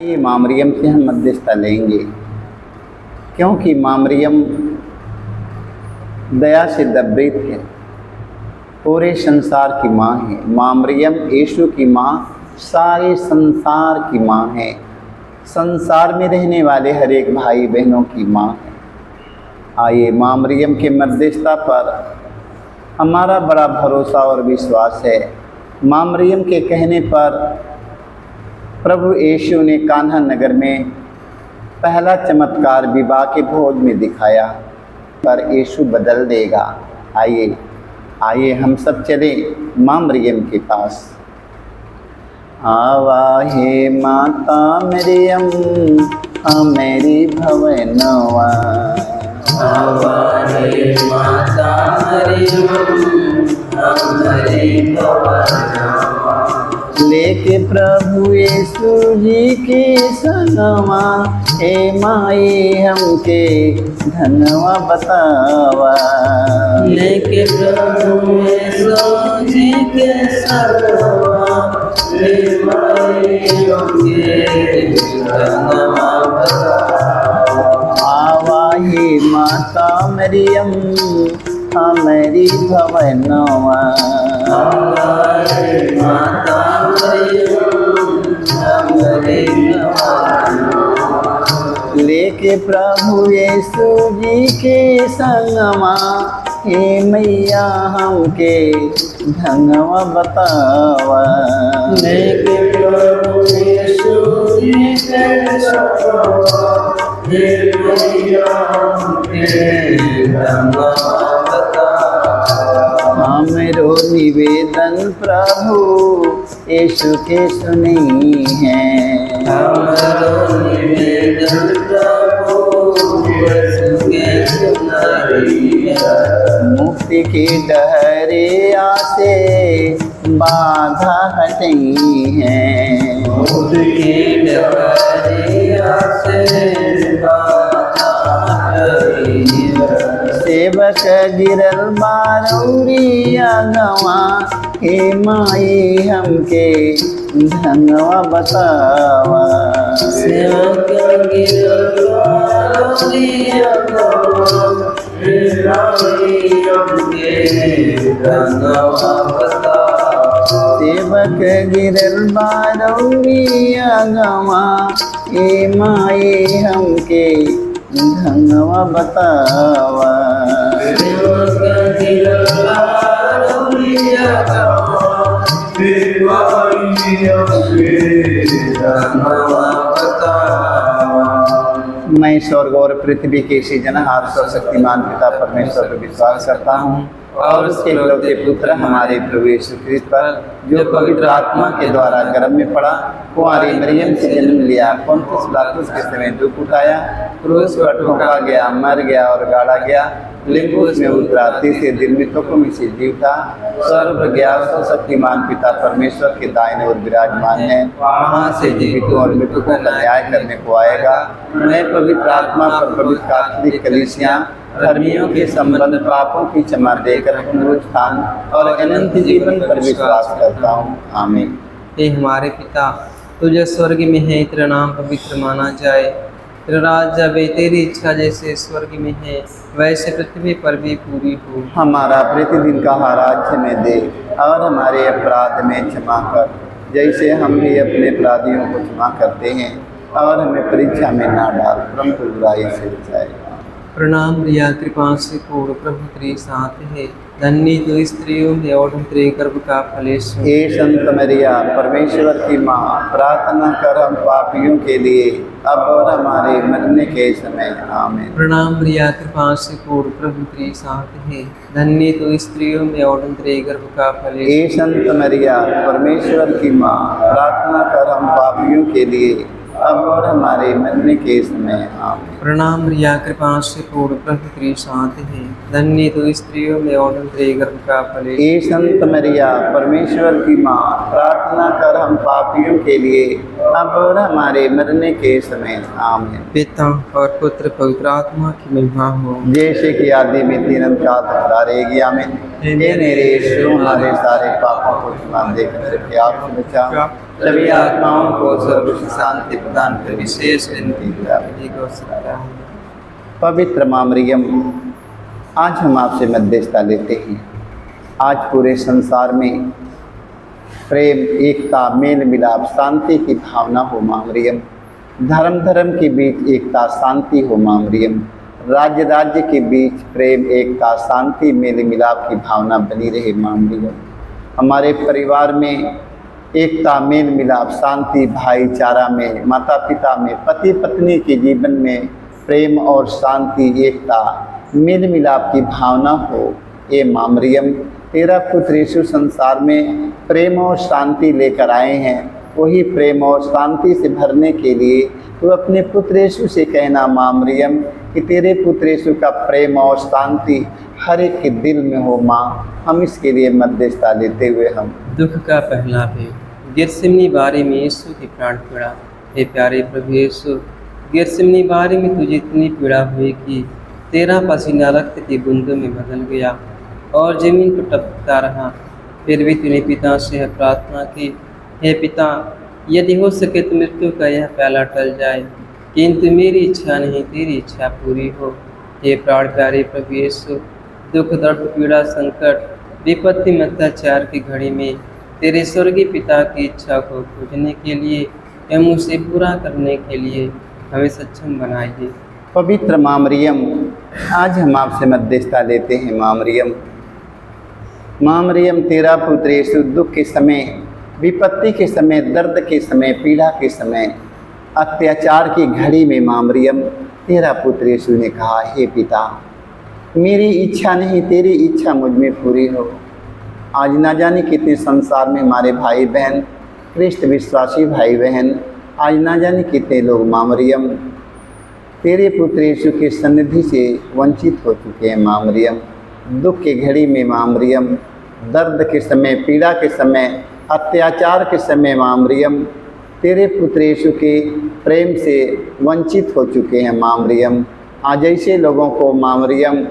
ये माँ मरियम से हम मध्यस्थता लेंगे, क्योंकि माँ मरियम दया से दबृत है, पूरे संसार की माँ है। माँ मरियम यीशु की माँ सारे संसार की माँ है, संसार में रहने वाले हर एक भाई बहनों की माँ है। आइए माँ मरियम के मध्यस्थता पर हमारा बड़ा भरोसा और विश्वास है। माँ मरियम के कहने पर प्रभु यीशु ने कान्हा नगर में पहला चमत्कार विवाह के भोज में दिखाया, पर यीशु बदल देगा। आइए आइए हम सब चले माँ मरियम के पास। आवा हे माता मरियम मेरी भवनवा, आवा हे माता मरियम मेरी भवनवा, लेके प्रभु यीशु जी के संगवा, हे माई हमके धनवा बतावा। लेके प्रभु यीशु जी के संगवा, हे माई हमके धनवा बतावा। आवा हे माता मरियम मेरी भवनवा, आवा हे माता लेके प्रभु यीशु जी के संगवा, हे मैया हमके ढंगवा बतावा। लेके प्रभु यीशु जी के संगवा, हे मैया हमके ढंगवा बतावा। हमरो निवेदन प्रभु यीशु के सुनी है, हमरो निवेदन प्रभु यीशु के सुनाई है। मुक्ति की डहरे आसे बाधा हटी है, मुक्ति की डहरिया से बाधा हटी है। सेवक गिरल बारौरिया गवा, हे माई हमके धनवा बतावा। सेवक गिरल बारौरिया गवा, हे माई हमके धनवा बतावा। सेवक गिरल बारौरिया गवा, हे माई हमके धनवा बतावा। सेवक गिरल बारौरिया गवा, हे माई हमके धनवा बतावा। मैं स्वर्ग और पृथ्वी के सृजनहार सर्वशक्तिमान पिता परमेश्वर पर विश्वास करता हूँ और उसके इकलौते पुत्र हमारे प्रभु यीशु ख्रिस्त पर, जो पवित्र आत्मा के द्वारा गर्भ में पड़ा, कुंवारी मरियम से जन्म लिया, पुन्तियुस पिलातुस के समय दुख उठाया, क्रूस पर ठोका गया, मर गया और गाड़ा गया, लिंबुस में उतरा, तीसरे दिन मृतकों में से जी उठा, स्वर्ग गया, सर्वशक्तिमान पिता परमेश्वर के दाहिने ओर विराजमान है, वहाँ से जीवितों और मृतकों का न्याय करने को आएगा। मैं पवित्र आत्मा पर पवित्र कैथोलिक कलीसिया, धर्मियों के संबंध, पापों की क्षमा देकर पुनरुत्थान और अनंत जीवन पर विश्वास करता हूँ। आमीन। हे हमारे पिता, तुझे स्वर्ग में है, तेरा नाम पवित्र माना जाए, तेरा राज्य आवे, तेरी इच्छा जैसे स्वर्ग में है वैसे पृथ्वी पर भी पूरी हो। हमारा प्रतिदिन का आहार आज हमें दे, और हमारे अपराध में क्षमा कर, जैसे हम भी अपने अपराधियों को क्षमा करते हैं, और हमें परीक्षा में ना डाल, परंतु बुराई से बचाए। प्रणाम रिया, कृपा से पूर्ण, प्रभु तेरे साथ है, धन्य तू स्त्रियों में और तेरे गर्भ का फल यीशु। हे संत मरिया, परमेश्वर की माँ, प्रार्थना कर हम पापियों के लिए, अब और हमारे मरने के समय। आमीन। प्रणाम रिया, कृपा से पूर्ण, प्रभु तेरे साथ है, धन्य तू स्त्रियों में और तेरे गर्भ का फल यीशु। हे संत मरिया, परमेश्वर की माँ, प्रार्थना कर हम पापियों के लिए, अब और हमारे मरने के समय। आमीन। प्रणाम रिया, कृपा से पूर्ण, प्रभु तेरे साथ है, धन्य तू स्त्रियों में और तेरे गर्भ का फल यीशु। हे संत मरिया, परमेश्वर की माँ, प्रार्थना कर हम पापियों के लिए, अब और हमारे मरने के समय आमीन। पिता और पुत्र पवित्र आत्मा की महिमा हो। जैसे कि आदि में तीन काल तक रहेगी आमीन। हे मेरे यीशु, हमारे सारे पापों को क्षमा देकर करके आपसे बचा, सभी आत्माओं को सर्वोच्च शांति प्रदान कर विशेष विनती हो सकता है। पवित्र माँ मरियम, आज हम आपसे मध्यस्थता लेते हैं। आज पूरे संसार में प्रेम, एकता, मेल मिलाप, शांति की भावना हो माँ मरियम। धर्म धर्म के बीच एकता, शांति हो माँ मरियम। राज्य राज्य के बीच प्रेम, एकता, शांति, मेल मिलाप की भावना बनी रहे माँ मरियम। हमारे परिवार में एकता, मेल मिलाप, शांति, भाईचारा में, माता पिता में, पति पत्नी के जीवन में प्रेम और शांति, एकता, मेल मिलाप की भावना हो। ये माँ मरियम, तेरा पुत्र यीशु संसार में प्रेम और शांति लेकर आए हैं। वही प्रेम और शांति से भरने के लिए तू अपने पुत्र यीशु से कहना माँ मरियम कि तेरे पुत्र यीशु का प्रेम और शांति हर एक के दिल में हो माँ। हम इसके लिए मध्यस्थता लेते हुए हम दुख का पहला भेद। गिरसिमनी बारी में यीशु की प्राण पीड़ा। हे प्यारे प्रभु यीशु, गिरसिमनी बारी में तुझे इतनी पीड़ा हुई कि तेरा पसीना रक्त की बूंदों में बदल गया और जमीन पर टपकता रहा। फिर भी तूने पिता से प्रार्थना की, हे पिता, यदि हो सके तो मृत्यु का यह प्याला टल जाए, किंतु मेरी इच्छा नहीं तेरी इच्छा पूरी हो। हे प्राण प्यारे प्रभु यीशु, दुख दर्द पीड़ा संकट विपत्ति में अत्याचार की घड़ी में तेरे स्वर्गीय पिता की इच्छा को खोजने के लिए एवं उसे पूरा करने के लिए हमें सक्षम बनाइए। पवित्र माँ मरियम, आज हम आपसे मध्यस्थता लेते हैं माँ मरियम। माँ मरियम, तेरा पुत्र यीशु दुख के समय, विपत्ति के समय, दर्द के समय, पीड़ा के समय, अत्याचार की घड़ी में माँ मरियम तेरा पुत्र यीशु ने कहा, हे पिता, मेरी इच्छा नहीं तेरी इच्छा मुझ में पूरी हो। आज ना जाने कितने संसार में हमारे भाई बहन, ख्रिस्त विश्वासी भाई बहन, आज ना जाने कितने लोग माँ मरियम तेरे पुत्र यीशु के सन्निधि से वंचित हो चुके हैं माँ मरियम। दुख की घड़ी में माँ मरियम, दर्द के समय, पीड़ा के समय, अत्याचार के समय माँ मरियम तेरे पुत्र यीशु के प्रेम से वंचित हो चुके हैं माँ मरियम। आज ऐसे लोगों को माँ मरियम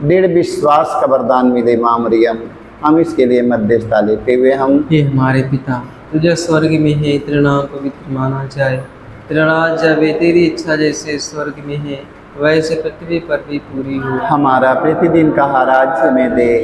दृढ़ विश्वास का वरदान मिले माँ मरियम। हम इसके लिए मध्यस्थता लेते हुए हम हे हमारे पिता, तुझे स्वर्ग में है, तेरा नाम पवित्र माना जाए, तेरा राज्य आवे, तेरी इच्छा जैसे स्वर्ग में है वैसे पृथ्वी पर भी पूरी हो। हमारा प्रतिदिन का आहार हमें दे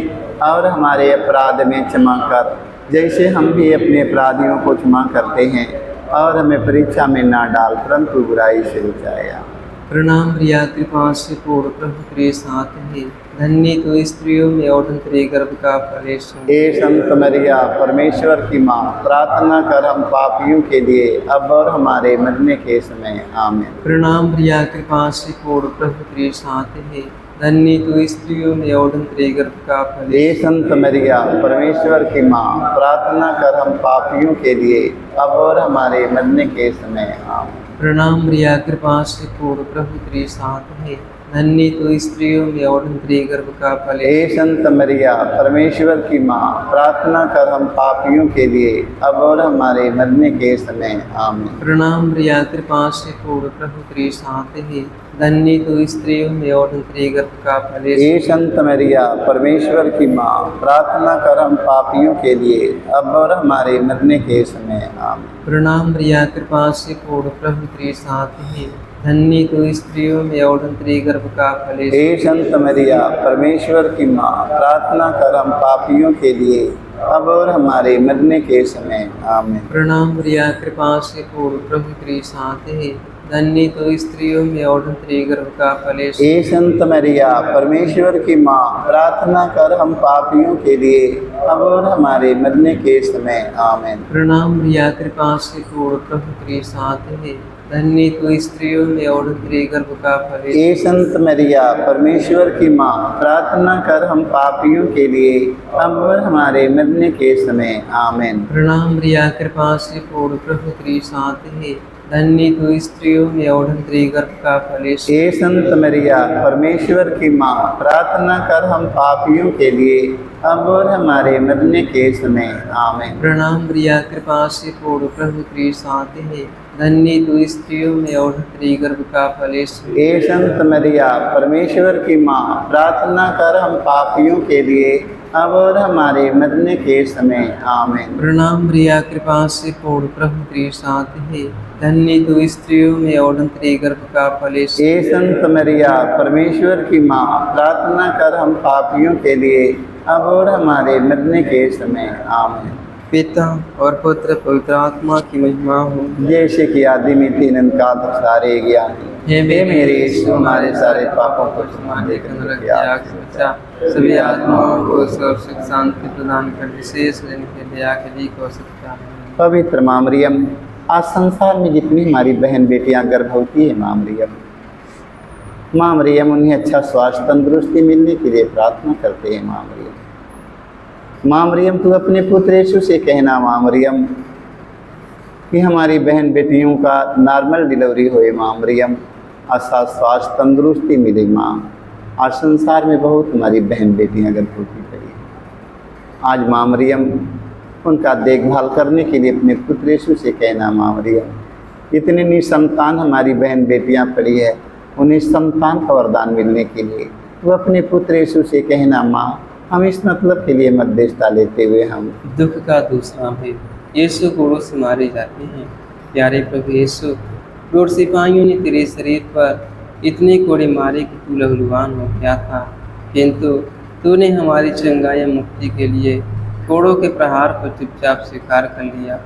और हमारे अपराध में क्षमा कर, जैसे हम भी अपने अपराधियों को क्षमा करते हैं, और हमें परीक्षा में ना डाल परंतु बुराई से बचाया। प्रणाम प्रिया, कृपा से पूर्ण प्रभु तेरे साथ है, धन्य तो स्त्रियों में और तेरे गर्भ का फल यीशु। हे संत मरिया, परमेश्वर की माँ, प्रार्थना कर हम पापियों के लिए अब और हमारे मरने के समय आमीन। प्रणाम प्रिया, कृपा से पूर्ण प्रभु तेरे साथ है, धन्य तो स्त्रियों में और तेरे गर्भ का फल। हे संत मरिया, परमेश्वर की माँ, प्रार्थना कर हम पापियों के लिए अब और हमारे मरने के समय आमीन। प्रणाम प्रिया, कृपा से पूर्ण प्रभु तेरे साथ है, धन्य तो स्त्रियों में और तेरे गर्भ का फल। हे संत मरिया, परमेश्वर की माँ, प्रार्थना कर हम पापियों के लिए अब और हमारे मरने के समय आमीन। प्रणाम प्रिया, कृपा से पूर्ण प्रभु तेरे साथ है, धन्य तो स्त्रियों में और तेरे गर्भ का फल। हे संत मरिया, परमेश्वर की माँ, प्रार्थना कर हम पापियों के लिए अब और हमारे मरने के समय आमीन। प्रणाम प्रिया, कृपा से पूर्ण प्रभु तेरे साथ है, धन्य तो स्त्रियों में और तेरे गर्भ का फल। हे संत मरिया, परमेश्वर की माँ, प्रार्थना कर हम पापियों के लिए अब और हमारे मरने के समय आमीन। प्रणाम प्रिया, कृपा से पूर्ण प्रभु तेरे साथ है, धन्य तो स्त्रियों में और तेरे गर्भ का फल। हे संत मरिया, परमेश्वर की माँ, प्रार्थना कर हम पापियों के लिए अब और हमारे मरने के समय आमीन। प्रणाम प्रिया, कृपा से पूर्ण प्रभु तेरे साथ है, धन्य तो स्त्रियों में और तेरे गर्भ का फल। हे संत मरिया, परमेश्वर की माँ, प्रार्थना कर हम पापियों के लिए अब और हमारे मरने के समय आमीन। प्रणाम प्रिया, कृपा से पूर्ण प्रभु तेरे साथ है, धन्य तो स्त्रियों में और तेरे गर्भ का फल। हे संत मरिया, परमेश्वर की माँ, प्रार्थना कर हम पापियों के लिए अब और हमारे मरने के समय आमीन। प्रणाम प्रिया कृपा से पूर्ण प्रभु की शांति है, धन्य तू स्त्रियों में और तेरी गर्भ का फल यीशु। हे संत मरिया परमेश्वर की माँ, प्रार्थना कर हम पापियों के लिए अब और हमारे मरने के समय आमीन। प्रणाम प्रिया कृपा से पूर्ण प्रभु की शांति है, धन्य तू स्त्रियों में और तेरी गर्भ का फल यीशु। हे संत मरिया परमेश्वर की माँ, प्रार्थना कर हम पापियों के लिए अब और हमारे मरने के समय आमीन। पिता और पुत्र पवित्र आत्मा की महिमा हो, जैसे कि आदि में थी अनंत काल तक सारे ज्ञान। हे मेरे यीशु, हमारे सारे पापों को क्षमा देकर नरक मुझे की आग से बचा, सभी आत्माओं को स्वर्ग सुख शांति प्रदान कर, विशेष जिनके दया के लिए हो सकता है। पवित्र माँ मरियम, आज संसार में जितनी हमारी बहन बेटियां गर्भवती है माँ मरियम उन्हें अच्छा स्वास्थ्य तंदुरुस्ती मिलने के लिए प्रार्थना करते हैं। माँ मरियम तू अपने पुत्र यीशु से कहना माँ मरियम कि हमारी बहन बेटियों का नॉर्मल डिलीवरी होए। माँ मरियम अच्छा स्वास्थ्य तंदुरुस्ती मिले। माँ आज संसार में बहुत हमारी बहन बेटियां गर्भवती पड़ी हैं। आज माँ मरियम उनका देखभाल करने के लिए अपने पुत्र यीशु से कहना माँ मरियम इतनी निसंतान हमारी बहन बेटियां पड़ी है, उन्हें संतान का वरदान मिलने के लिए वो अपने पुत्र यीशु से कहना माँ हम इस मतलब के लिए मध्यस्थता लेते हुए हम दुख का दूसरा है, यीशु गोड़ों से मारे जाते हैं। प्यारे प्रभु यीशु, रोड सिपाहियों ने तेरे शरीर पर इतने कोड़े मारे कि तू लहूलुहान हो गया था, किंतु तूने हमारी चंगाई मुक्ति के लिए कोड़ों के प्रहार को चुपचाप स्वीकार कर लिया।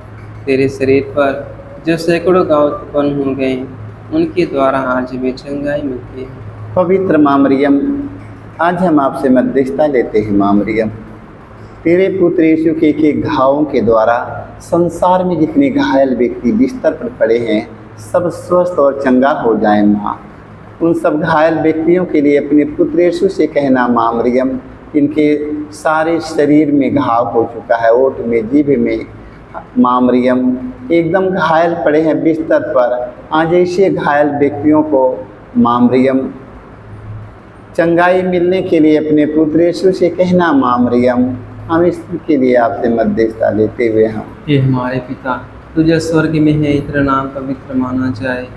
तेरे शरीर पर जो सैकड़ों घाव उत्पन्न हो गए, उनके द्वारा आज हमें चंगाई मिलती है। पवित्र माँ मरियम, आज हम आपसे मध्यस्थता लेते हैं। माँ मरियम, तेरे पुत्र यीशु के एक घावों के द्वारा संसार में जितने घायल व्यक्ति बिस्तर पर पड़े हैं सब स्वस्थ और चंगा हो जाए। माँ उन सब घायल व्यक्तियों के लिए अपने पुत्र यीशु से कहना माँ मरियम इनके सारे शरीर में घाव हो चुका है, ओठ में, जीभ में। माँ मरियम एकदम घायल पड़े हैं बिस्तर पर, आज ऐसे घायल व्यक्तियों को माँ मरियम चंगाई मिलने के लिए अपने पुत्र यीशु से कहना माँ मरियम हम इसके लिए आपसे मध्यस्थता लेते हुए हम हे हमारे पिता, तुझे स्वर्ग में है, तेरा नाम पवित्र माना जाए,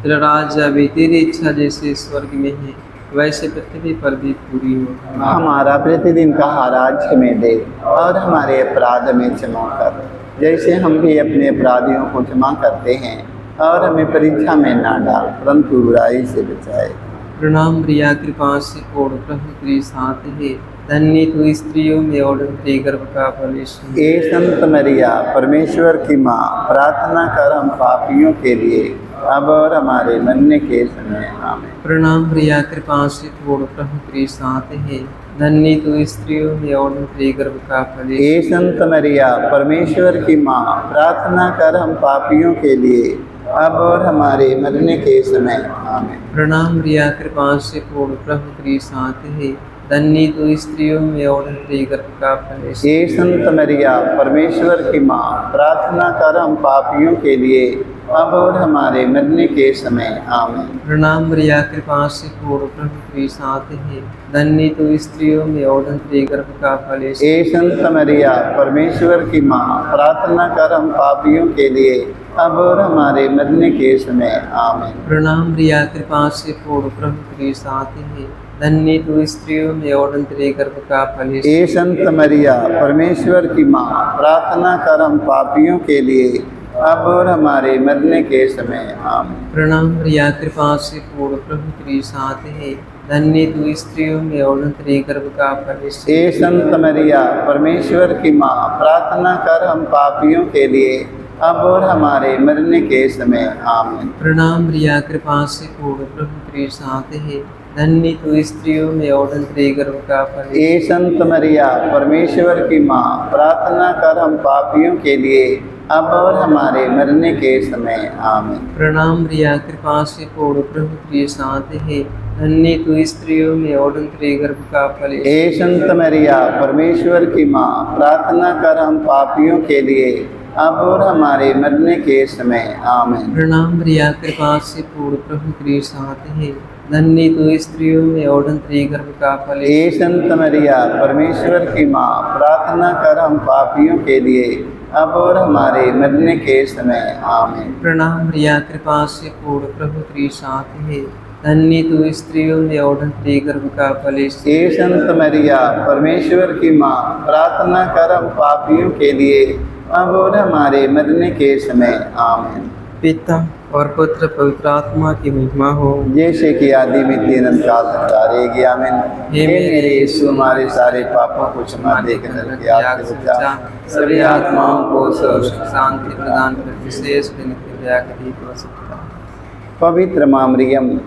तेरा राज्य आवे, तेरी इच्छा जैसे स्वर्ग में है वैसे पृथ्वी पर भी पूरी हो। हमारा प्रतिदिन का आहार हमें दे और हमारे अपराध में क्षमा कर, जैसे हम भी अपने अपराधियों को क्षमा करते हैं, और हमें परीक्षा में ना डाल परंतु बुराई से बचाए। प्रणाम प्रिया कृपा से पूर्ण प्रभु तेरी शांति है, धन्य तू स्त्रियों में और तेरे गर्भ का फल यीशु। हे संत मरिया परमेश्वर की माँ, प्रार्थना कर हम पापियों के लिए अब और हमारे मरने के समय आमीन। प्रणाम प्रिया कृपा से पूर्ण प्रभु तेरी शांति है, धन्य तू स्त्रियों में और तेरे गर्भ का फल यीशु। हे संत मरिया परमेश्वर की माँ, प्रार्थना कर हम पापियों के लिए अब और हमारे मरने के समय आमीन। प्रणाम प्रिया कृपा से पूर्ण प्रभु तेरी शांति है, धन्य तू स्त्रियों में और तेरे गर्भ का फल यीशु। हे संत मरिया परमेश्वर की माँ, प्रार्थना कर हम पापियों के लिए अब और हमारे मरने के समय आमीन। प्रणाम प्रिया कृपा से पूर्ण प्रभु तेरी शांति है, धन्य तू स्त्रियों में और तेरे गर्भ का फल यीशु। हे संत मरिया परमेश्वर की माँ, प्रार्थना कर हम पापियों के लिए अब और हमारे मरने के समय आमीन। प्रणाम प्रिया कृपा से पूर्ण प्रभु तेरी शांति है, धन्य तू स्त्रियों में और तेरे गर्भ का फल यीशु। हे संत मरिया परमेश्वर की माँ, प्रार्थना कर हम पापियों के लिए अब और हमारे मरने के समय आमीन। प्रणाम प्रिया कृपा से पूर्ण प्रभु तेरी शांति है, धन्य तू स्त्रियों में और तेरे गर्भ का फल यीशु। हे संत मरिया परमेश्वर की माँ, प्रार्थना कर हम पापियों के लिए अब और हमारे मरने के समय आमीन। प्रणाम प्रिया कृपा से पूर्ण प्रभु तेरी शांति है, धन्य तू स्त्रियों में और तेरे गर्भ का फल यीशु। हे संत मरिया परमेश्वर की माँ, प्रार्थना कर हम पापियों के लिए अब और हमारे मरने के समय आमीन। प्रणाम प्रिया कृपा से पूर्ण प्रभु तेरी शांति है, धन्य तू स्त्रियों में और तेरे गर्भ का फल यीशु। हे संत मरिया परमेश्वर की माँ, प्रार्थना कर हम पापियों के लिए अब और हमारे मरने के समय आमीन। प्रणाम मरिया, कृपा से पूर्ण, प्रभु तेरे साथ है, धन्य तू स्त्रियों में और तेरे गर्भ का फल हे संत मरिया, परमेश्वर की माँ, प्रार्थना कर हम पापियों के लिए, अब और हमारे मरने के समय आमीन। प्रणाम मरिया, कृपा से पूर्ण, प्रभु तेरे साथ है, धन्य तू स्त्रियों में और तेरे गर्भ का फल हे संत मरिया, परमेश्वर की माँ, प्रार्थना कर हम पापियों के लिए, अब और हमारे मरने के समय आमीन। पिता और पुत्र पवित्र आत्मा की महिमा हो, जैसे कि आदि में तीन काल रहेगी आमीन। हे मेरे यीशु, हमारे सारे पापों को क्षमा देकर नरक की आग से बचा, सभी आत्माओं को सुख शांति प्रदान कर, विशेष नित्य दया के लिए हो सकता है। पवित्र माँ मरियम,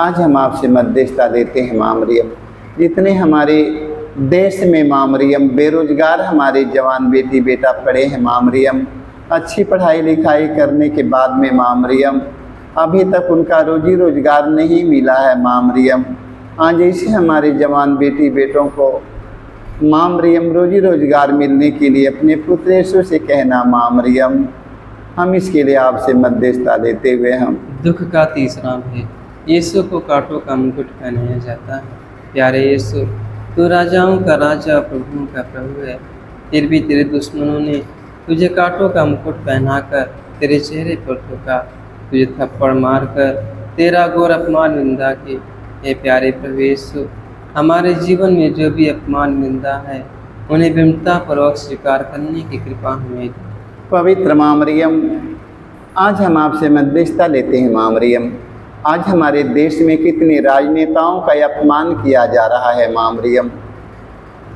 आज हम आपसे मध्यस्थता लेते हैं माँ मरियम। जितने हमारे देश में माँ मरियम बेरोजगार हमारे जवान बेटी बेटा पढ़े हैं माँ मरियम, अच्छी पढ़ाई लिखाई करने के बाद में माँ मरियम अभी तक उनका रोजी रोजगार नहीं मिला है माँ मरियम, आज जैसे हमारे जवान बेटी बेटों को माँ मरियम रोजी रोजगार मिलने के लिए अपने पुत्र यीशु से कहना माँ मरियम, हम इसके लिए आपसे मध्यस्थता लेते हुए हम दुख का तीसरा भेद, यीशु को कांटों का मुकुट पहनाया जाता है। प्यारे यीशु, तू राजाओं का राजा, प्रभुओं का प्रभु है, फिर भी तेरे दुश्मनों ने तुझे कांटों का मुकुट पहनाकर तेरे चेहरे पर ठोका, तुझे थप्पड़ मारकर तेरा घोर अपमान निंदा की। हे प्यारे प्रभु यीशु, हमारे जीवन में जो भी अपमान निंदा है उन्हें विनम्रतापूर्वक स्वीकार करने की कृपा हमें दे। पवित्र माँ मरियम, आज हम आपसे मध्यस्थता लेते हैं माँ मरियम। आज हमारे देश में कितने राजनेताओं का अपमान किया जा रहा है माँ मरियम।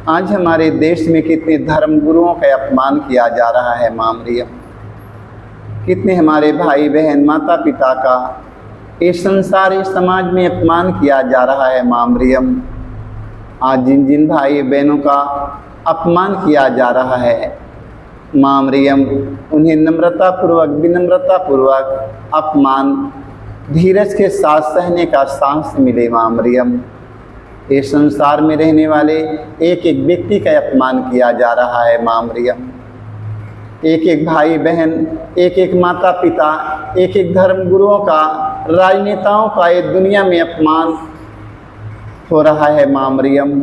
आज हमारे देश में कितने धर्मगुरुओं का अपमान किया जा रहा है माँ मरियम। कितने हमारे भाई बहन माता पिता का इस संसार इस समाज में अपमान किया जा रहा है माँ मरियम। आज जिन जिन भाई बहनों का अपमान किया जा रहा है माँ मरियम, उन्हें नम्रतापूर्वक विनम्रतापूर्वक अपमान धीरज के साथ सहने का साहस मिले माँ मरियम। इस संसार में रहने वाले एक एक व्यक्ति का अपमान किया जा रहा है माँ मरियम। एक एक भाई बहन, एक एक माता पिता, एक एक धर्म गुरुओं का, राजनेताओं का ये दुनिया में अपमान हो रहा है माँ मरियम।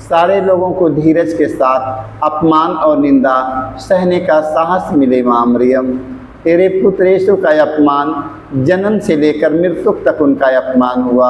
सारे लोगों को धीरज के साथ अपमान और निंदा सहने का साहस मिले माँ मरियम। तेरे पुत्र यीशु का अपमान जन्म से लेकर मृत्यु तक उनका अपमान हुआ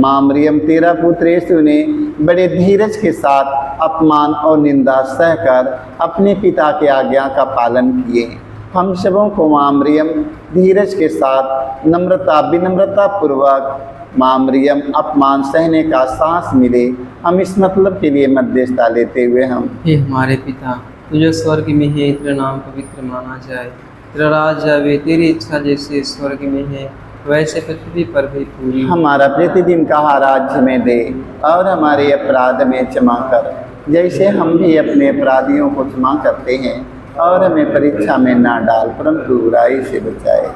माँ मरियम। तेरा पुत्र यीशु ने बड़े धीरज के साथ अपमान और निंदा सहकर अपने पिता के आज्ञा का पालन किए। हम सबों को माँ मरियम धीरज के साथ नम्रता विनम्रता पूर्वक माँ मरियम अपमान सहने का साहस मिले। हम इस मतलब के लिए मध्यस्थता लेते हुए हम हे हमारे पिता, तुझे स्वर्ग में है, तेरा नाम पवित्र माना जाए, तेरा राज आवे, तेरी इच्छा जैसे स्वर्ग में है वैसे पृथ्वी पर भी पूरी। हमारा प्रतिदिन का आहार आज हमें दे, और हमारे अपराध में क्षमा कर जैसे हम भी अपने अपराधियों को क्षमा करते हैं, और हमें परीक्षा में ना डाल परंतु बुराई से बचाए।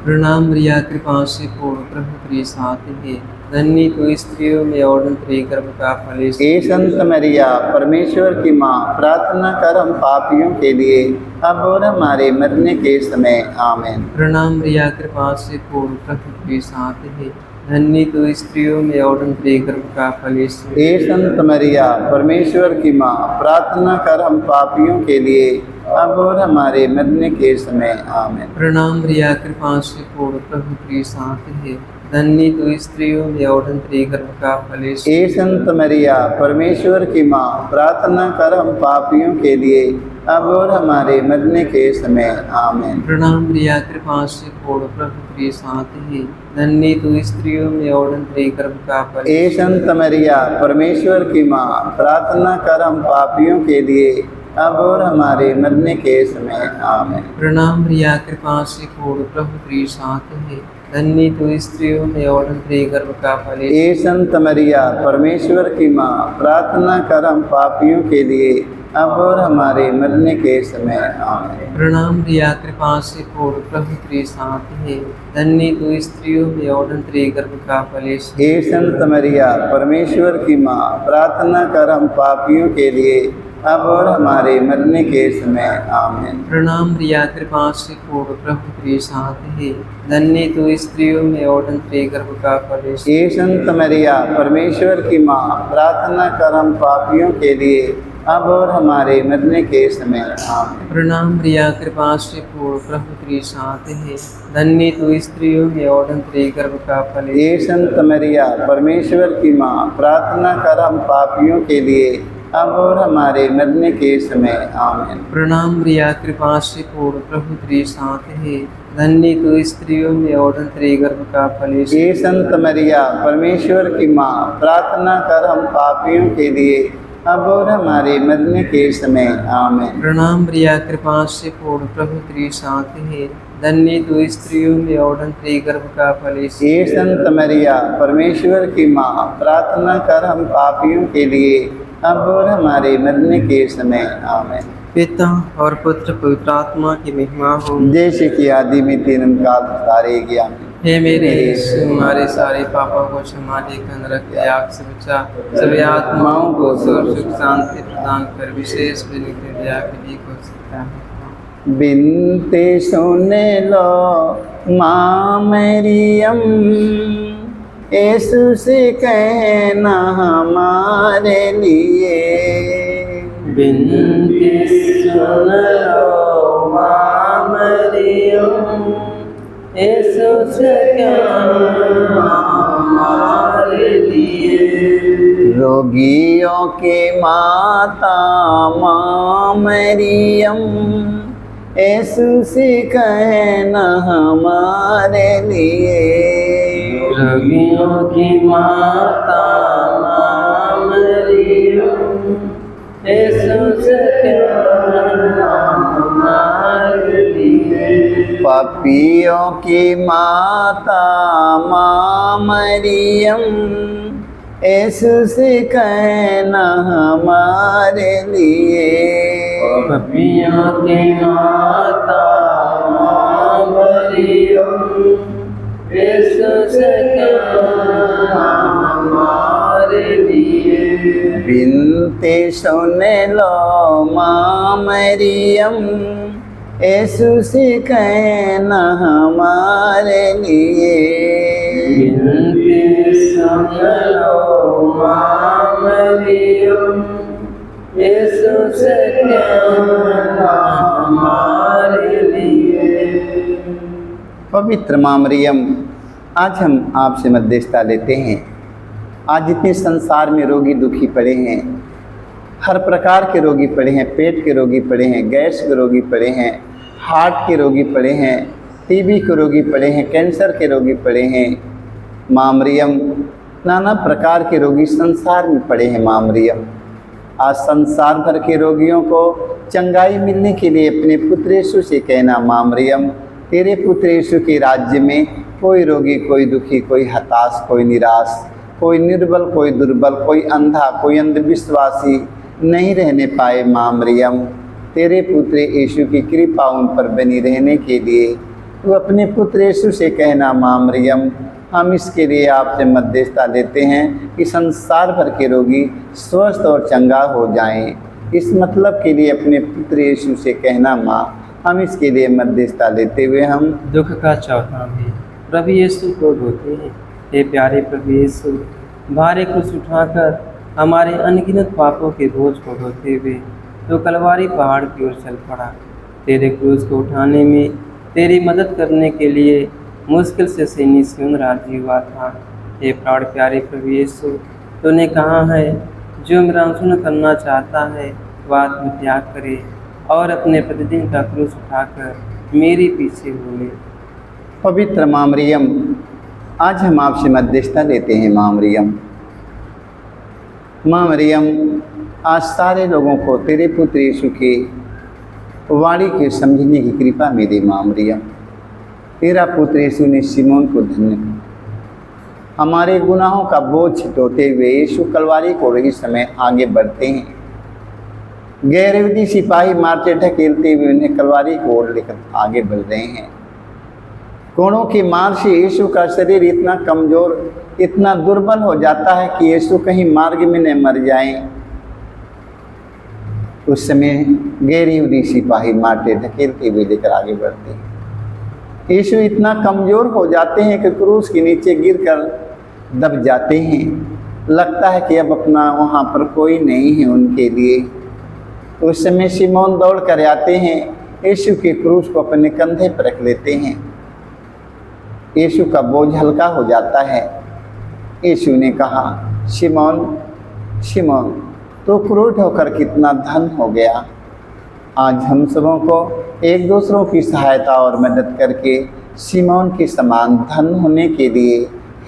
प्रणाम मरिया, कृपा से पूर्ण, प्रभु तेरे साथ है, धन्य तू स्त्रियों में और तेरे गर्भ का फल यीशु। हे संत मरिया, परमेश्वर की माँ, प्रार्थना कर हम पापियों के लिए, अब और हमारे मरने के समय आमीन। प्रणाम मरिया, कृपा से पूर्ण, प्रभु तेरे साथ है, धन्य तू स्त्रियों में और तेरे गर्भ का फल यीशु। हे संत मरिया, परमेश्वर की माँ, प्रार्थना कर हम पापियों के लिए, अब और हमारे मरने के समय आमीन। प्रणाम मरिया, कृपा से पूर्ण, प्रभु तेरे साथ है, धन्य तू स्त्रियों में और तेरे गर्भ का फल यीशु। हे संत मरिया, परमेश्वर की माँ, प्रार्थना कर हम पापियों के लिए, अब और हमारे मरने के समय आमीन। प्रणाम मरिया, कृपा से पूर्ण, प्रभु तेरे साथ है, धन्य तू स्त्रियों में और तेरे गर्भ का फल। हे संत मरिया, परमेश्वर की माँ, प्रार्थना कर हम पापियों के लिए, अब और हमारे मरने के समय आमीन। प्रणाम मरिया, कृपा से पूर्ण, प्रभु तेरे साथ है, धन्य तू स्त्रियों में और तेरे गर्भ का फल। हे संत मरिया, परमेश्वर की माँ, प्रार्थना कर हम पापियों के लिए, अब और हमारे मरने के समय आमीन। प्रणाम मरिया, कृपा से पूर्ण, प्रभु तेरे साथ है, धन्य तू स्त्रियों में और तेरे गर्भ का फल। हे संत मरिया, परमेश्वर की माँ, प्रार्थना कर हम पापियों के लिए, अब और हमारे मरने के समय आमीन। प्रणाम प्रिया कृपा से पूर्ण प्रभु तेरे साथ है, धन्य तू स्त्रियों में और तेरे गर्भ का फल यीशु। ये संत मरिया परमेश्वर की माँ, प्रार्थना कर हम पापियों के लिए अब और हमारे मरने के समय आमीन। प्रणाम प्रिया कृपा से पूर्ण प्रभु तेरे साथ है, धन्य तू स्त्रियों में और तेरे गर्भ का फल ये संत मरिया परमेश्वर की माँ, प्रार्थना कर हम पापियों के लिए अब और हमारे मरने के समय आमीन। प्रणाम प्रिया कृपा से पूर्ण प्रभु तेरे साथ है, धन्य तू स्त्रियों में और तेरे गर्भ का फल यीशु। ये संत मरिया परमेश्वर की माँ, प्रार्थना कर हम पापियों के लिए अब और हमारे मरने के समय आमीन। प्रणाम प्रिया कृपा से पूर्ण प्रभु तेरे साथ है, धन्य तू स्त्रियों में और तेरे गर्भ का फल यीशु। ये संत मरिया परमेश्वर की माँ, प्रार्थना कर हम पापियों के लिए अब और हमारे मरने के समय आमीन। पिता और पुत्र पवित्र आत्मा की महिमा हो। जैसे कि आदि में तीन काल तारे गया। हे मेरे यीशु, हमारे सारे पापों को क्षमा देकर रख दे, आग से बचा सभी आत्माओं को स्वर्ग सुख शांति प्रदान कर, विशेष दया के लिए हो सकता है। बिनते सुने लो माँ मरियम, यीशु से कहना हमारे लिए। बिनती सुन लो माँ मरियम, यीशु से कहना हमारे लिए। रोगियों के माता माँ मरियम, यीशु से कहना हमारे लिए। रोगियों की माता माँ मरियम, यीशु से कहना हमारे लिए। पापियों की माता माँ मरियम, यीशु से कहना हमारे लिए। पापियों की माता माँ मरियम, यीशु से कहना हमारे लिए। बिनते सुने लो माँ मरियम, यीशु से कहना हमारे लिए। बिनती सुन लो माँ मरियम, यीशु से कहना हमारे लिए। पवित्र माँ मरियम, आज हम आपसे मध्यस्थता लेते हैं। आज जितने संसार में रोगी दुखी पड़े हैं, हर प्रकार के रोगी पड़े हैं, पेट के रोगी पड़े हैं, गैस के रोगी पड़े हैं, हार्ट के रोगी पड़े हैं, टीबी के रोगी पड़े हैं, कैंसर के रोगी पड़े हैं। माँ मरियम, नाना प्रकार के रोगी संसार में पड़े हैं। माँ मरियम, आज संसार भर के रोगियों को चंगाई मिलने के लिए अपने पुत्र यीशु से कहना, माँ मरियम, तेरे पुत्र यीशु के राज्य में कोई रोगी, कोई दुखी, कोई हताश, कोई निराश, कोई निर्बल, कोई दुर्बल, कोई अंधा, कोई अंधविश्वासी नहीं रहने पाए। माँ मरियम, तेरे पुत्र यीशु की कृपा उन पर बनी रहने के लिए तू अपने पुत्र यीशु से कहना। माँ मरियम, हम इसके लिए आपसे मध्यस्थता लेते हैं कि संसार भर के रोगी स्वस्थ और चंगा हो जाएं। इस मतलब के लिए अपने पुत्र यीशु से कहना। माँ, हम इसके लिए मध्यस्थता लेते हुए हम दुख का चौथा भी प्रभु यीशु को धोते हैं। हे प्यारे प्रभु यीशु, भारी क्रूस उठाकर हमारे अनगिनत पापों के बोझ को ढोते हुए तो कलवारी पहाड़ की ओर चल पड़ा। तेरे क्रूस को उठाने में तेरी मदद करने के लिए मुश्किल से सैनी सियोन राजी हुआ था। हे प्राण प्यारे प्रभु यीशु, तूने कहा है, जो मेरा अनुसरण करना चाहता है वह आत्मत्याग करे और अपने प्रतिदिन का क्रूस उठाकर मेरे पीछे हो ले। पवित्र माँ मरियम, आज हम आपसे मध्यस्थता लेते हैं। माँ मरियम, माँ मरियम, आज सारे लोगों को तेरे पुत्र यीशु के वाणी के समझने की कृपा मेरे। माँ मरियम, तेरा पुत्र यीशु ने सिमोन को धन्य किया। हमारे गुनाहों का बोझ छिटोते हुए यीशु कलवारी को इस समय आगे बढ़ते हैं। गैरविधि सिपाही मारते ढकेलते हुए उन्हें कलवारी की ओर लेकर आगे बढ़ रहे हैं। कोड़ों की मार से यीशु का शरीर इतना कमजोर, इतना दुर्बल हो जाता है कि यीशु कहीं मार्ग में न मर जाएं। उस समय गैर यहूदी सिपाही मारते धकेलते हुए लेकर आगे बढ़ते हैं। यीशु इतना कमज़ोर हो जाते हैं कि क्रूस के नीचे गिरकर दब जाते हैं। लगता है कि अब अपना वहाँ पर कोई नहीं है उनके लिए। उस समय शिमोन दौड़ कर आते हैं, यीशु के क्रूस को अपने कंधे पर रख लेते हैं। यीशु का बोझ हल्का हो जाता है। यीशु ने कहा, शिमोन शिमोन, तो क्रूर होकर कितना धन हो गया। आज हम सबों को एक दूसरों की सहायता और मदद करके शिमोन के समान धन होने के लिए,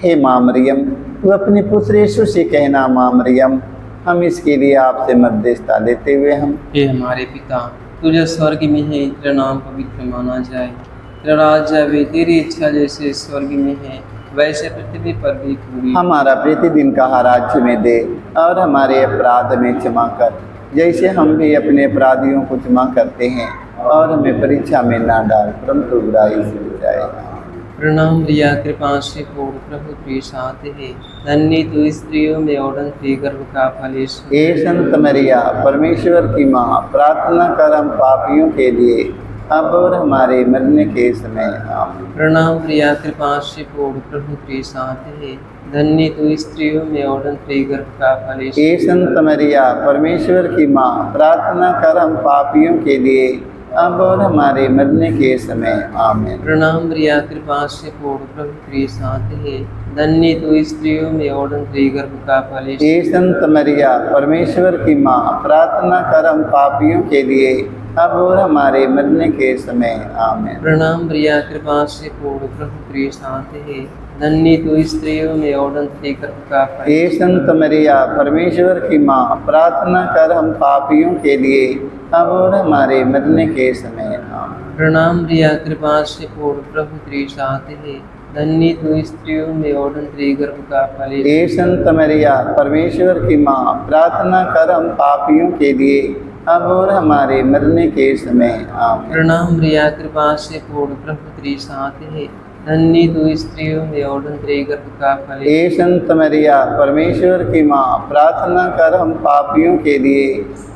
हे माँ मरियम, तू अपने पुत्र यीशु से कहना, माँ मरियम, हम इसके लिए आपसे मध्यस्थता लेते हुए हम हे हमारे पिता, तुझे स्वर्ग में है, तेरा नाम पवित्र माना जाए, तेरा राज्य आवे, तेरी इच्छा जैसे स्वर्ग में है वैसे पृथ्वी पर भी पूरी। हमारा प्रतिदिन का राज्य में दे, और हमारे अपराध में क्षमा कर, जैसे हम भी अपने अपराधियों को क्षमा करते हैं, और हमें परीक्षा में ना डाल, परंतु बुराई से बचाए। प्रणाम रिया, कृपा से पूर्ण, प्रभु तेरे साथ है, धन्य तू स्त्रियों में और धन्य गर्भ का फल यीशु। हे संत मरिया, परमेश्वर की माँ, प्रार्थना कर हम पापियों के लिए, अब और हमारे मरने के समय आमीन। प्रणाम रिया, कृपा से पूर्ण, प्रभु तेरे साथ है, धन्य तू स्त्रियों में और धन्य गर्भ का फल यीशु। हे संत मरिया, परमेश्वर की माँ, प्रार्थना कर हम पापियों के लिए, अब और हमारे मरने के समय आमीन। प्रणाम रिया, कृपा से पूर्ण, प्रभु तेरे साथ है, धन्य तू स्त्रियों में और धन्य गर्भ का फल यीशु। हे संत मरिया, परमेश्वर की माँ, प्रार्थना कर हम पापियों के लिए, अब और हमारे मरने के समय आमीन। प्रणाम रिया, कृपा से पूर्ण, प्रभु तेरे साथ है, धन्य तू स्त्रियों में और धन्य गर्भ का फल। हे संत मरिया, परमेश्वर की माँ, प्रार्थना कर हम पापियों के लिए, अब और हमारे मरने के समय आमीन। प्रणाम रिया, कृपा से पूर्ण, प्रभु तेरे साथ है, धन्य तू स्त्रियों में और धन्य गर्भ का फल यीशु। हे संत मरिया, परमेश्वर की माँ, प्रार्थना कर हम पापियों के लिए, अब और हमारे मरने के समय आमीन। प्रणाम रिया, कृपा से पूर्ण, प्रभु तेरे साथ है, धन्य तू स्त्रियों में और धन्य गर्भ का फल यीशु। हे संत मरिया, परमेश्वर की माँ, प्रार्थना कर हम पापियों के लिए,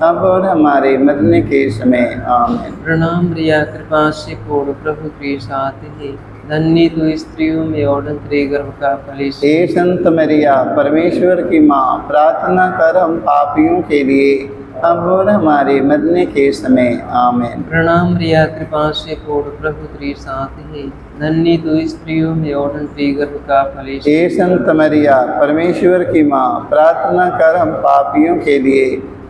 अब और हमारे मरने के समय आमीन। प्रणाम रिया, कृपा से पूर्ण, प्रभु तेरे साथ है, धन्य तू स्त्रियों में और धन्य गर्भ का फल यीशु। हे संत मरिया, परमेश्वर की माँ, प्रार्थना कर हम पापियों के लिए, अब और हमारे मरने के समय आमीन। प्रणाम रिया, कृपा से पूर्ण, प्रभु तेरे साथ है, धन्य तू स्त्रियों में और धन्य गर्भ का फल यीशु। हे संत मरिया, परमेश्वर की माँ, प्रार्थना कर हम पापियों के लिए,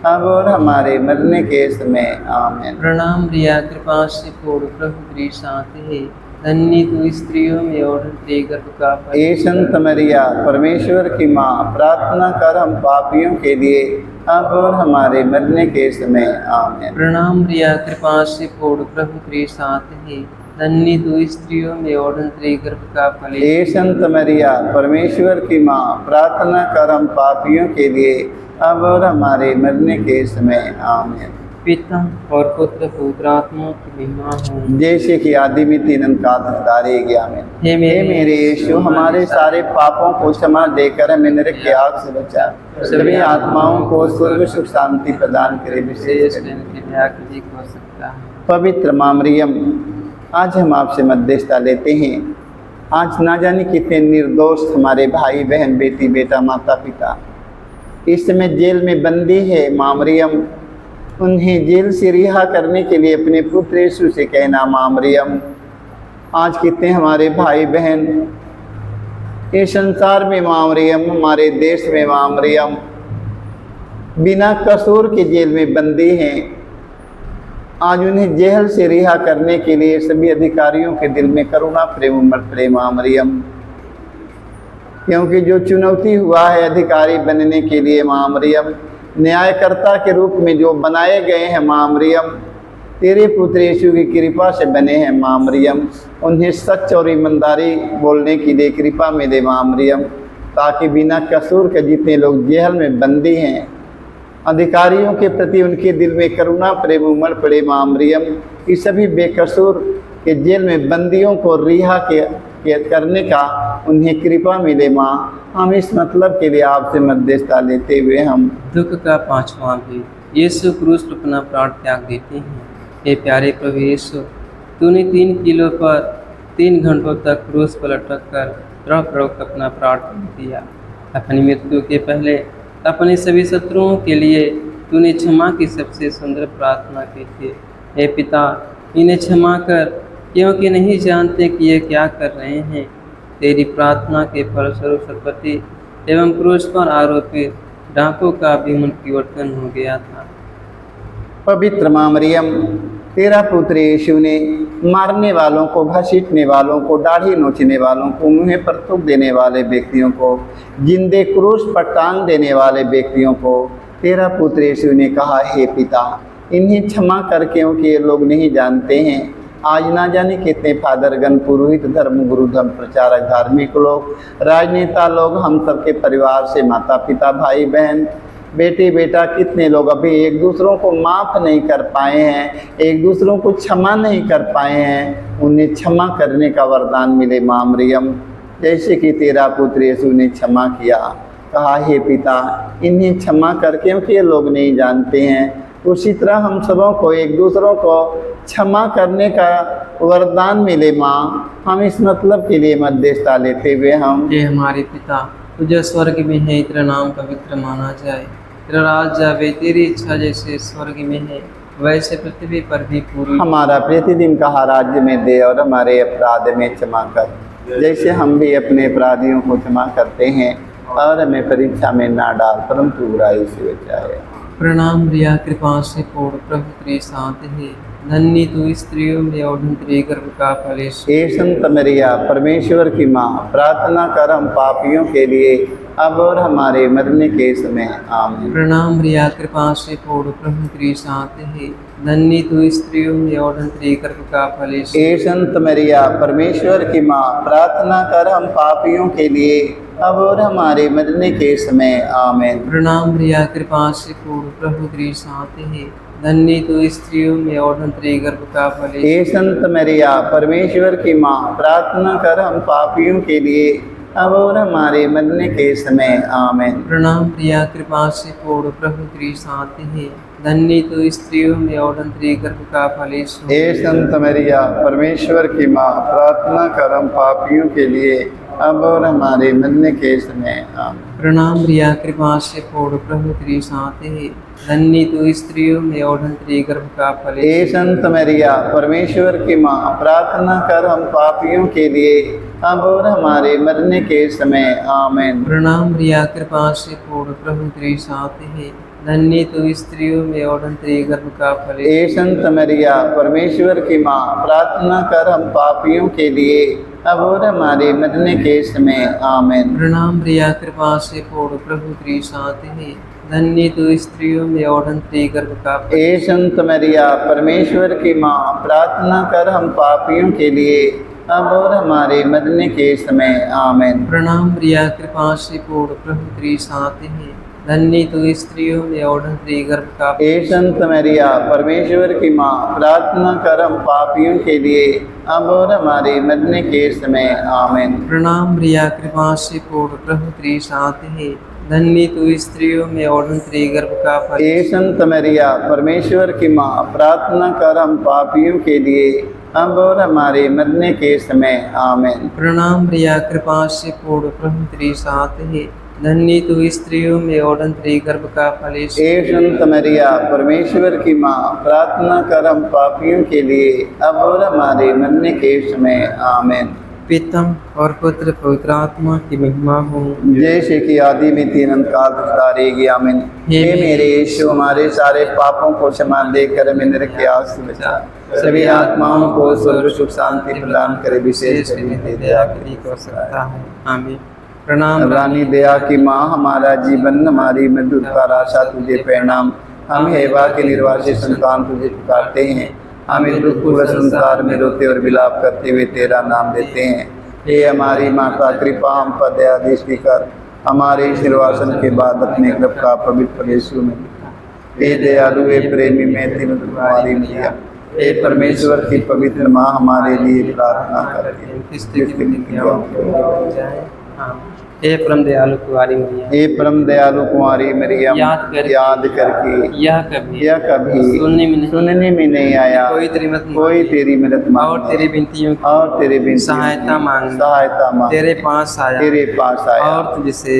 अब और हमारे मरने के समय आमीन। प्रणाम रिया, कृपा से पूर्ण, प्रभु तेरे साथ है, धन्य तू स्त्रियों में और धन्य गर्भ का फल। हे संत मरिया, परमेश्वर की माँ, प्रार्थना कर हम पापियों के लिए, अब और हमारे मरने के समय आमीन। प्रणाम रिया, कृपा से पूर्ण, प्रभु तेरे साथ है, धन्य तू स्त्रियों में और धन्य गर्भ का फल। हे संत मरिया, परमेश्वर की माँ, प्रार्थना कर हम पापियों के लिए, अब और हमारे मरने के समय आमीन। पिता और पुत्र पवित्र आत्मा की महिमा हो, जैसे कि आदि में तीन का धारे गया में। हे हे मेरे यीशु, हमारे सारे पापों को क्षमा देकर हमें नरक के आग से बचा, सभी आत्माओं को स्वर्ग सुख शांति प्रदान करे, विशेष के दया की हो सकता है। पवित्र माँ मरियम, आज हम आपसे मध्यस्थता लेते हैं। आज ना जाने कितने निर्दोष हमारे भाई बहन, बेटी बेटा, माता पिता इस समय जेल में बंदी है। माँ मरियम, उन्हें जेल से रिहा करने के लिए अपने पुत्र यीशु से कहना, माँ मरियम, आज कितने हमारे भाई बहन इस संसार में, माँ मरियम, हमारे देश में, माँ मरियम, बिना कसूर के जेल में बंदी हैं। आज उन्हें जेल से रिहा करने के लिए सभी अधिकारियों के दिल में करुणा प्रेम उमड़ पड़े, माँ मरियम, क्योंकि जो चुनौती हुआ है अधिकारी बनने के लिए, माँ मरियम, न्यायकर्ता के रूप में जो बनाए गए हैं, माँ मरियम, तेरे पुत्र यीशु की कृपा से बने हैं। माँ मरियम, उन्हें सच और ईमानदारी बोलने की दे कृपा में दे, माँ मरियम, ताकि बिना कसूर के जितने लोग जेल में बंदी हैं, अधिकारियों के प्रति उनके दिल में करुणा प्रेम उमड़ पड़े। माँ मरियम, कि सभी बेकसूर के जेल में बंदियों को रिहा करने का उन्हें कृपा मिले। माँ, हम इस मतलब के लिए आपसे मध्यस्थता लेते हुए हम दुख का पांचवा भी, यीशु क्रूस पर अपना प्राण त्याग देते हैं। हे प्यारे प्रभु यीशु, तूने 3 किलो पर 3 घंटों तक क्रूस पर लटक कर तड़प अपना प्राण त्याग दिया। अपनी मृत्यु के पहले अपने सभी शत्रुओं के लिए तूने क्षमा की सबसे सुंदर प्रार्थना की थी। हे पिता, इन्हें क्षमा कर, क्योंकि नहीं जानते कि ये क्या कर रहे हैं। तेरी प्रार्थना के फलस्वरूप सतपति एवं क्रूस पर आरोपित डाकू का भी मन परिवर्तन हो गया था। पवित्र माँ मरियम, तेरा पुत्र यीशु ने मारने वालों को, घसीटने वालों को, दाढ़ी नोचने वालों को, मुँह पर थूक देने वाले व्यक्तियों को, जिंदे क्रूस पर टांग देने वाले व्यक्तियों को तेरा पुत्र यीशु ने कहा, हे पिता, इन्हें क्षमा कर, क्योंकि ये लोग नहीं जानते हैं। आज ना जाने कितने फादरगण, पुरोहित, धर्मगुरु, धर्म प्रचारक, धार्मिक लोग, राजनेता लोग, हम सबके परिवार से माता पिता, भाई बहन, बेटे बेटा, कितने लोग अभी एक दूसरों को माफ़ नहीं कर पाए हैं, एक दूसरों को क्षमा नहीं कर पाए हैं। उन्हें क्षमा करने का वरदान मिले माँ मरियम, जैसे कि तेरा पुत्र यीशु ने क्षमा किया। कहा, हे पिता, इन्हें क्षमा कर, क्योंकि ये लोग नहीं जानते हैं। उसी तरह हम सबों को एक दूसरों को क्षमा करने का वरदान मिले माँ। हम इस मतलब के लिए मध्यस्थता लेते हुए हम, हे हमारे पिता, तुझे स्वर्ग में है, तेरा नाम पवित्र माना जाए, तेरा राज आवे, तेरी इच्छा जैसे स्वर्ग में है वैसे पृथ्वी पर भी पूरी। हमारा प्रतिदिन का राज्य में दे, और हमारे अपराध में क्षमा कर, जैसे हम भी अपने अपराधियों को क्षमा करते हैं, और हमें परीक्षा में ना डाल, परंतु बुराई से बचाए। प्रणाम रिया, कृपा से पूर्ण, प्रभु तेरे साथ है, धन्य तू स्त्रियों में और धन्य तेरे गर्भ का फल यीशु। हे संत मरिया, परमेश्वर की माँ, प्रार्थना कर हम पापियों के लिए, अब और हमारे मरने के समय, आमीन। प्रणाम रिया, कृपा से पूर्ण, प्रभु तेरे साथ है, धन्य तू स्त्रियों में और धन्य तेरे गर्भ का फल यीशु। हे संत मरिया, परमेश्वर की माँ, प्रार्थना कर हम पापियों के लिए, अब और हमारे मरने के समय, आमीन। प्रणाम रिया, कृपा से पूर्ण, प्रभु तेरे साथ है, धन्य तू स्त्रियों में और धन्य तेरे गर्भ का फल यीशु। हे संत मरिया, परमेश्वर की माँ, प्रार्थना कर हम पापियों के लिए, अब और हमारे मरने के समय, आमीन। प्रणाम रिया, कृपा से पूर्ण, प्रभु तेरे साथ है, धन्य तू स्त्रियों में और धन्य तेरे गर्भ का फल यीशु। हे संत मरिया, परमेश्वर की माँ, प्रार्थना कर हम पापियों के लिए, अब और हमारे मरने के समय, आमीन। प्रणाम रिया, कृपा से पूर्ण, प्रभु तेरे साथ है, धन्य तू स्त्रियों में और धन्य तेरे गर्भ का फल यीशु। हे संत मरिया, परमेश्वर की माँ, प्रार्थना कर हम पापियों के लिए, अब और हमारे मरने के समय, आमीन। प्रणाम रिया, कृपा से पूर्ण, प्रभु तेरे साथ है, धन्य तू स्त्रियों में और धन्य तेरे गर्भ का फल यीशु। हे संत मरिया, परमेश्वर की माँ, प्रार्थना कर हम पापियों के लिए, अब और हमारे मरने के समय, आमीन। प्रणाम रिया, कृपा से पूर्ण, प्रभु तेरे साथ है, धन्य तू स्त्रियों में और धन्य तेरे गर्भ का फल। हे संत मरिया, परमेश्वर की माँ, प्रार्थना कर हम पापियों के लिए, अब और हमारे मरने के समय, आमीन। प्रणाम रिया, कृपा से पूर्ण, प्रभु तेरे साथ है, धन्य तू स्त्रियों में और धन्य तेरे गर्भ का फल। हे संत मरिया, परमेश्वर की माँ, प्रार्थना कर हम पापियों के लिए, अब और हमारे मरने के समय, आमीन। प्रणाम रिया, कृपा से पूर्ण, प्रभु तेरे साथ है, धन्य तू स्त्रियों में और धन्य तेरे गर्भ का फल। हे संत मरिया, परमेश्वर की माँ, प्रार्थना कर हम पापियों के लिए, अब और हमारे मरने के समय, आमीन। प्रणाम रिया, कृपा से पूर्ण, प्रभु तेरे साथ है, धन्य तू स्त्रियों में और धन्य तेरे गर्भ का फल यीशु। हे संत मरिया, परमेश्वर की माँ, प्रार्थना कर हम पापियों के लिए, अब और हमारे मरने के समय, आमीन। पिता और पुत्र पवित्र आत्मा की महिमा हो, जैसे कि आदि में तीन अंतकाल तक रहेगी, आमीन। हे मेरे यीशु, हमारे सारे पापों को क्षमा देकर हमें नरक के आग से बचा, सभी आत्माओं को स्वर्ग सुख शांति प्रदान करे, विशेष दया की हो सकता है, आमीन। प्रणाम रानी दया की माँ, हमारा जीवन, हमारी मृत्यु का आशा तुझे प्रणाम। हम हेवा के निर्वासित संतान तुझे पुकारते हैं, हम इस दुखपूर्ण संसार में रोते और विलाप करते हुए तेरा नाम लेते हैं। हे हमारी माता, कृपा हम पर दया दृष्टि कर, हमारे इस निर्वासन के बाद अपने गर्भ का पवित्र यीशु में दिखा। हे दयालु, हे प्रेमी, मैत्री में तुम्हारी मैया, हे परमेश्वर की पवित्र माँ, हमारे लिए प्रार्थना करती है। किस दिन की जाए। हाँ। हे परम दयालु कुंवारी मैया, हे परम दयालु कुंवारी मरियम, याद करके यह कभी सुनने में नहीं आया, कोई तेरी मदद कोई तेरी मदद और मांगे तेरी विनतियों की और तेरे बिन सहायता मांगे तेरे पास आया और तुझसे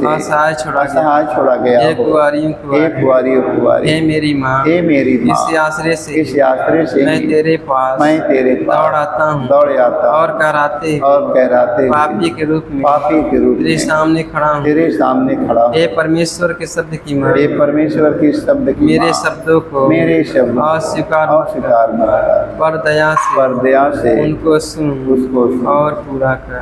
असहाय छोड़ा गया हे हो। कुंवारियों कुंवारी, हे मेरी माँ, हे मेरी माँ, इस आश्रय इस आश्रय से मैं तेरे पास दौड़ आता हूँ दौड़ आता और कहराते पापी के रूप में तेरे सामने खड़ा हूँ। तेरे सामने खड़ा हूँ। हे परमेश्वर के शब्द की माँ, हे परमेश्वर के शब्द की मेरे माँ, शब्दों को अस्वीकार पर दया से उनको उनको सुन उसको और पूरा कर।